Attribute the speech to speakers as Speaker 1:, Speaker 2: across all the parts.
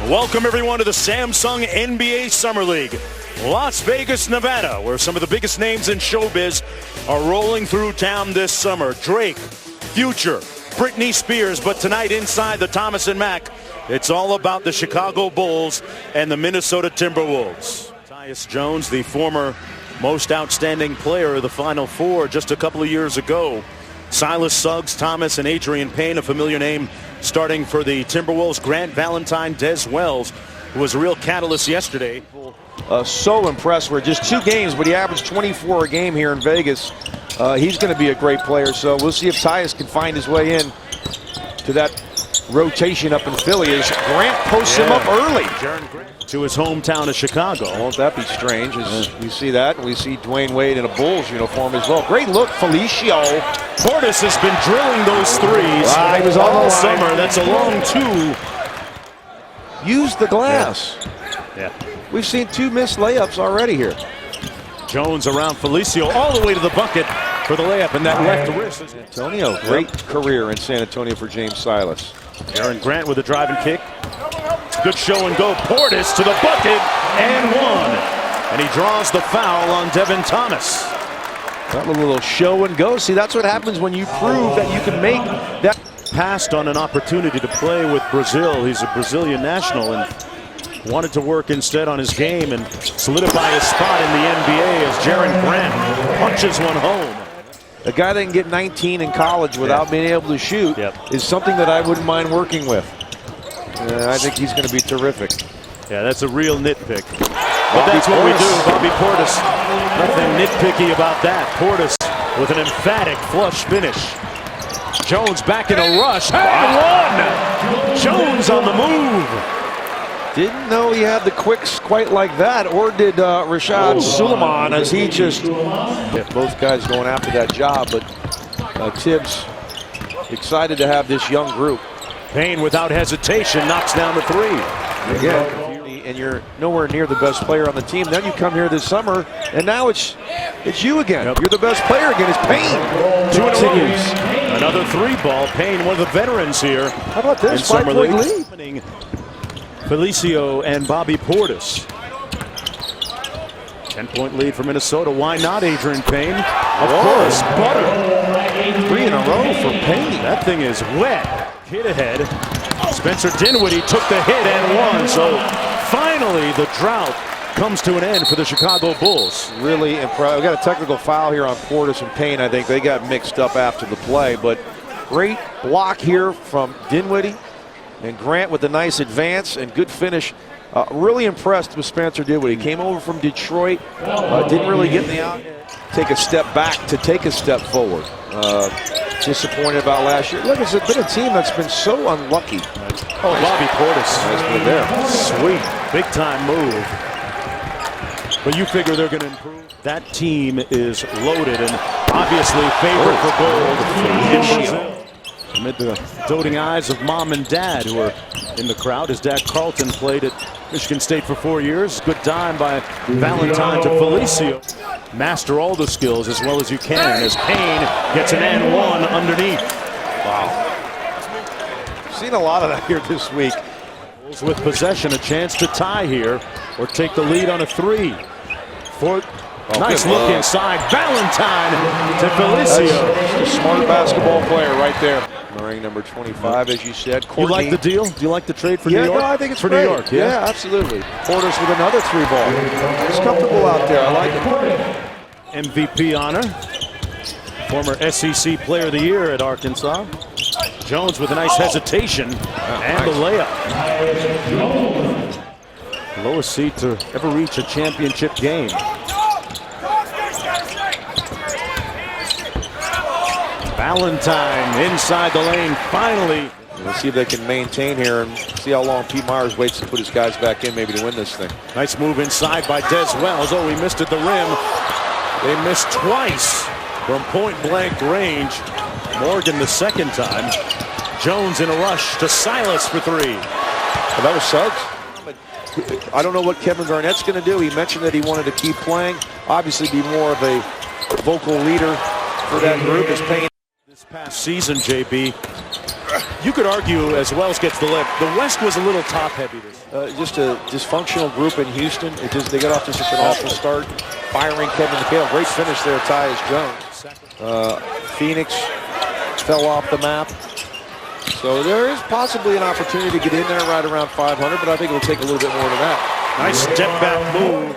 Speaker 1: Welcome everyone to the Samsung NBA Summer League. Las Vegas, Nevada, where some of the biggest names in showbiz are rolling through town this summer. Drake, Future, Britney Spears, but tonight inside the Thomas & Mack, it's all about the Chicago Bulls and the Minnesota Timberwolves. Tyus Jones, the former most outstanding player of the Final Four just a couple of years ago. Silas Suggs, Thomas, and Adrian Payne, a familiar name starting for the Timberwolves. Grant Valentine, Des Wells, who was a real catalyst yesterday.
Speaker 2: So impressed with just 2 games, but he averaged 24 a game here in Vegas. He's going to be a great player, so we'll see if Tyus can find his way in to that rotation up in Philly as Grant posts him up early.
Speaker 1: To his hometown of Chicago.
Speaker 2: Won't that be strange as we see that? We see Dwayne Wade in a Bulls uniform as well. Great look, Felicio.
Speaker 1: Portis has been drilling those threes
Speaker 2: he was all
Speaker 1: summer. That's a long 2.
Speaker 2: Use the glass.
Speaker 1: Yeah.
Speaker 2: We've seen 2 missed layups already here.
Speaker 1: Jones around Felicio all the way to the bucket for the layup, and that left wrist.
Speaker 2: Antonio, great career in San Antonio for James Silas.
Speaker 1: Aaron Grant with a driving kick. Good show and go. Portis to the bucket and 1. And he draws the foul on Devin Thomas.
Speaker 2: That little show and go. See, that's what happens when you prove that you can make that.
Speaker 1: Passed on an opportunity to play with Brazil. He's a Brazilian national and wanted to work instead on his game and solidify his spot in the NBA as Jaren Grant punches one home.
Speaker 2: A guy that can get 19 in college without being able to shoot is something that I wouldn't mind working with. I think he's going to be terrific.
Speaker 1: Yeah, that's a real nitpick. But that's what we do. Bobby Portis, nothing nitpicky about that. Portis with an emphatic flush finish. Jones back in a rush. And 1! Jones on the move.
Speaker 2: Didn't know he had the quicks quite like that, or did Rashad Suleiman, as he just... Both guys going after that job, but Tibbs excited to have this young group.
Speaker 1: Payne without hesitation knocks down the 3.
Speaker 2: Again, and you're nowhere near the best player on the team. Then you come here this summer, and now it's you again. You're the best player again. It's Payne.
Speaker 1: 2 continues. Another 3 ball. Payne, one of the veterans here.
Speaker 2: How about this? 5-point lead.
Speaker 1: Felicio and Bobby Portis. 10-point lead for Minnesota. Why not Adrian Payne? Of course, butter.
Speaker 2: 3 in a row for Payne.
Speaker 1: That thing is wet. Hit ahead. Spencer Dinwiddie took the hit and 1. So finally the drought comes to an end for the Chicago Bulls.
Speaker 2: Really impressive. We got a technical foul here on Portis and Payne. I think they got mixed up after the play, but great block here from Dinwiddie. And Grant with a nice advance and good finish. Really impressed with Spencer Dinwiddie. Came over from Detroit. Didn't really get in the out. Take a step back to take a step forward. Disappointed about last year. Look, it's been a team that's been so unlucky.
Speaker 1: Oh, Bobby Portis.
Speaker 2: Nice move there.
Speaker 1: Sweet. Big time move. But you figure they're going to improve. That team is loaded and obviously favored for gold in Brazil. Amid the doting eyes of mom and dad who are in the crowd. His dad Carlton played at Michigan State for 4 years. Good dime by Valentine to Felicio. Master all the skills as well as you can as Payne gets an and 1 underneath.
Speaker 2: Wow. Seen a lot of that here this week.
Speaker 1: With possession, a chance to tie here or take the lead on a 3. Nice look inside. Valentine to Felicio.
Speaker 2: Just a smart basketball player right there. Wearing number 25, as you said. Courtney.
Speaker 1: You like the deal? Do you like the trade for New York?
Speaker 2: No, I think it's
Speaker 1: for
Speaker 2: great.
Speaker 1: New York.
Speaker 2: Yeah, absolutely. Portis with another 3 ball. He's comfortable out there. I like it.
Speaker 1: MVP honor. Former SEC Player of the Year at Arkansas. Jones with a nice hesitation and the layup. Lowest seed to ever reach a championship game. Valentine inside the lane finally.
Speaker 2: We'll see if they can maintain here and see how long Pete Myers waits to put his guys back in maybe to win this thing.
Speaker 1: Nice move inside by Des Wells. Oh, he missed at the rim. They missed twice from point-blank range. Morgan the second time. Jones in a rush to Silas for 3.
Speaker 2: Well, that was Suggs. I don't know what Kevin Garnett's going to do. He mentioned that he wanted to keep playing. Obviously be more of a vocal leader for that group as Payne.
Speaker 1: This past season, JB, You could argue, as Wells gets the lip, the West was a little top-heavy.
Speaker 2: Just a dysfunctional group in Houston. They got off to such an awful start. Firing Kevin McHale. Great finish there, Tyus Jones. Phoenix fell off the map. So there is possibly an opportunity to get in there right around 500, but I think it will take a little bit more than that.
Speaker 1: Nice step-back move.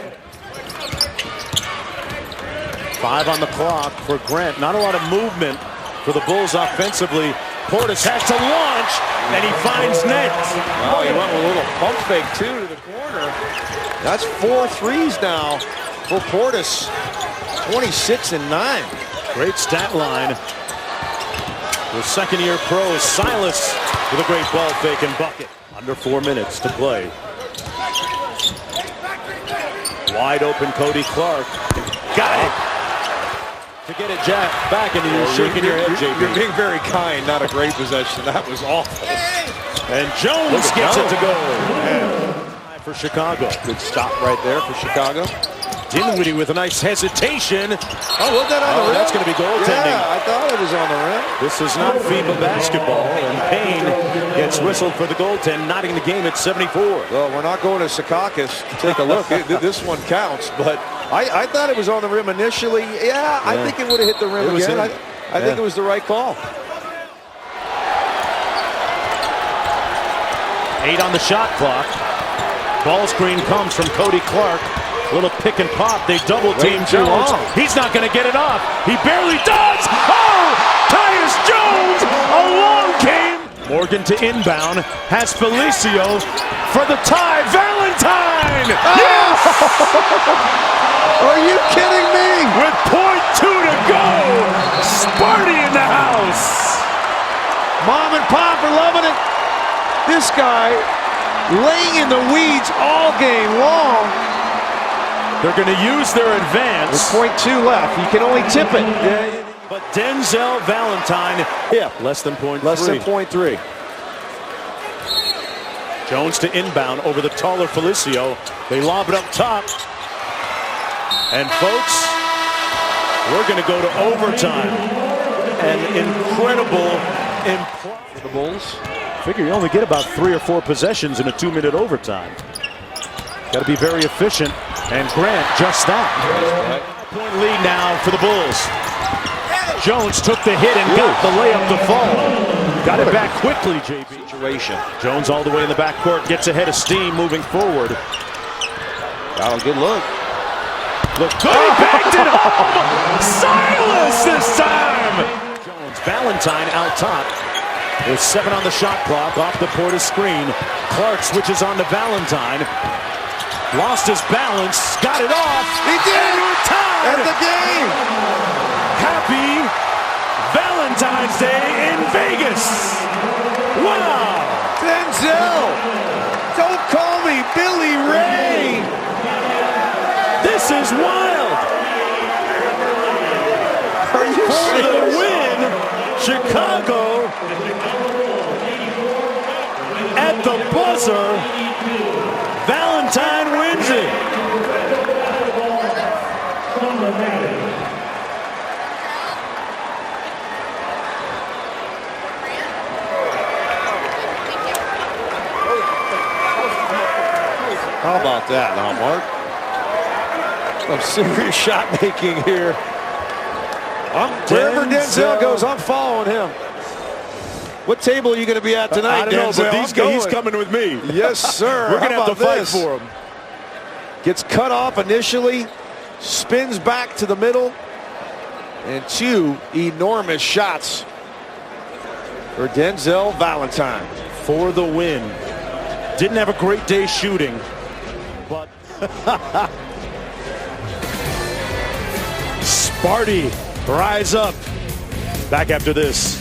Speaker 1: 5 on the clock for Grant. Not a lot of movement for the Bulls offensively. Portis has to launch, and he finds net.
Speaker 2: Wow, he went with a little pump fake, too, to the corner. That's 4 threes now for Portis. 26 and 9.
Speaker 1: Great stat line. The second-year pro is Silas with a great ball fake and bucket. Under 4 minutes to play. Wide open Cody Clark. Got it. To get it back into your shaking your head, JB.
Speaker 2: You're being very kind, not a great possession. That was awful.
Speaker 1: And Jones gets it to go. And for Chicago.
Speaker 2: Good stop right there for Chicago.
Speaker 1: Dinwiddie with a nice hesitation.
Speaker 2: Oh, was that on the rim?
Speaker 1: That's going to be goaltending.
Speaker 2: Yeah, I thought it was on the rim.
Speaker 1: This is not FIBA basketball, and Payne gets whistled for the goaltend, knotting the game at 74.
Speaker 2: Well, we're not going to Secaucus to take a look. This one counts, but I thought it was on the rim initially. Yeah, I think it would have hit the rim again. I think it was the right call.
Speaker 1: 8 on the shot clock. Ball screen comes from Cody Clark. Little pick and pop. They double team Jones. He's not going to get it off. He barely does. Oh! Tyus Jones! A long game. Morgan to inbound. Has Felicio for the tie. Valentine! Yes!
Speaker 2: Are you kidding me?
Speaker 1: With .2 to go. Sparty in the house.
Speaker 2: Mom and Pop are loving it. This guy laying in the weeds all game long.
Speaker 1: They're going to use their advance.
Speaker 2: With .2 left. You can only tip it.
Speaker 1: But Denzel Valentine, less than .3.
Speaker 2: Less than .3.
Speaker 1: Jones to inbound over the taller Felicio. They lob it up top. And folks, we're going to go to overtime. An incredible for the Bulls. Figure you only get about 3 or 4 possessions in a 2-minute overtime. Got to be very efficient. And Grant, just that. Point lead now for the Bulls. Jones took the hit and got the layup to fall. Got it back quickly, JB.
Speaker 2: Situation.
Speaker 1: Jones all the way in the backcourt, gets ahead of steam moving forward.
Speaker 2: Got a good look.
Speaker 1: Look good, he backed it home! Silas this time! Jones, Valentine out top. There's 7 on the shot clock, off the Portis screen. Clark switches on to Valentine. Lost his balance, got it off.
Speaker 2: He did!
Speaker 1: And we're tied!
Speaker 2: At the game!
Speaker 1: Happy Valentine's Day in Vegas! Wow!
Speaker 2: Denzel! Don't call me Billy Ray!
Speaker 1: This is wild!
Speaker 2: Are you
Speaker 1: For the win, Chicago at the buzzer. Valentine wins it.
Speaker 2: How about that now, Mark? Some serious shot making here. Wherever Denzel goes, I'm following him. What table are you going to be at tonight,
Speaker 1: I don't know,
Speaker 2: Denzel?
Speaker 1: but he's coming with me.
Speaker 2: Yes, sir.
Speaker 1: We're going to have to fight for him.
Speaker 2: Gets cut off initially, spins back to the middle, and 2 enormous shots for Denzel Valentine.
Speaker 1: For the win. Didn't have a great day shooting, but Sparty, rise up. Back after this.